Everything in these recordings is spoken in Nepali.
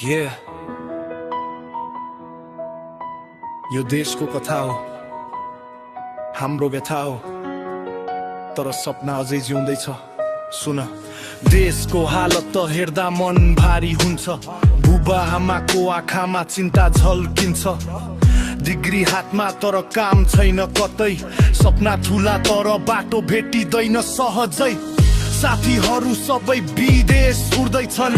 Yeah. यो देशको कथा हो, हाम्रो व्यथा हो, तर सपना अझै जिउँदैछ। सुन, देशको हालत त हेर्दा मन भारी हुन्छ। बुबा आमाको आँखामा चिन्ता झल्किन्छ। डिग्री हातमा तर काम छैन कतै। सपना ठुला तर बाटो भेटिँदैन सहजै। साथीहरू सबै विदेश उड्दैछन्।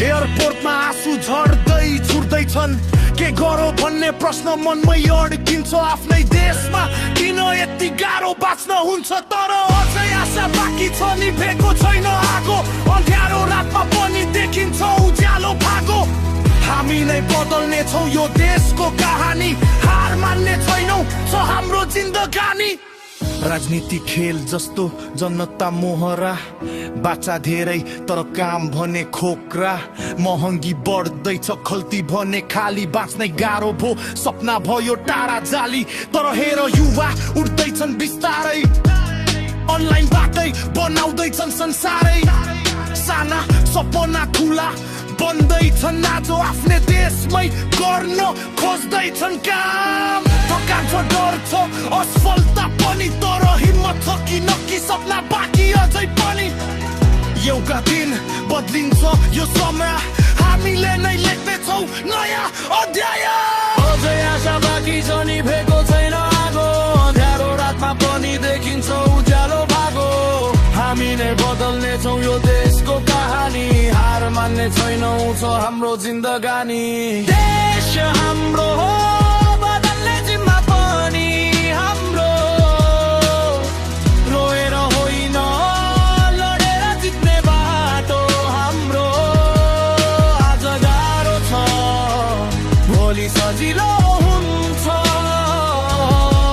एयरपोर्टमा आँसु झर्दै छुट्दैछन्। के गरौँ भन्ने प्रश्न मनमै अड्किन्छ। आफ्नै देशमा किन यति गाह्रो बाँच्न हुन्छ? तर अझै आशा बाँकी छ, निभेको छैन आगो। अँध्यारो रातमा पनि देखिन्छ उज्यालो भागो। हामी नै बदल्ने छौँ यो देशको कहानी। हार मान्ने छैनौँ, छ हाम्रो जिन्दगानी। राजनीति खेल जस्तो जनता मोहरा। बाचा धेरै तर काम भने खोक्रा। महँगी बढ्दैछ, खल्ती भने खाली। बाँच्नै गाह्रो भो, सपना भयो टाढा जाली। तर हेर युवा उठ्दैछन् बिस्तारै। अनलाइनबाटै बनाउँदैछन् संसारै। साना सपना ठुला बन्दैछन् आज। आफ्नै देशमै गर्न खोज्दैछन् काम। थकान छ, डर छ, असफलता पनि, तर हिम्मत छ कि नक्की सपना बाँकी अझै पनि। एउटा दिन बदलिन्छ यो समय। हामीले नै लेख्दैछौँ नयाँ अध्याय। अझै आशा बाँकी छ, निभेको छैन आगो। अँध्यारो रातमा पनि देखिन्छ उज्यालो भागो। हामी नै बदल्ने छौँ यो देशको कहानी। हार मान्ने छैनौँ, छ हाम्रो जिन्दगानी। देश हाम्रो हो, बदल्ने जिम्मा पनि हाम्रो। रोएर होइन, लडेर जित्ने बाटो हाम्रो। आज गाह्रो छ, भोलि सजिलो हुन्छ।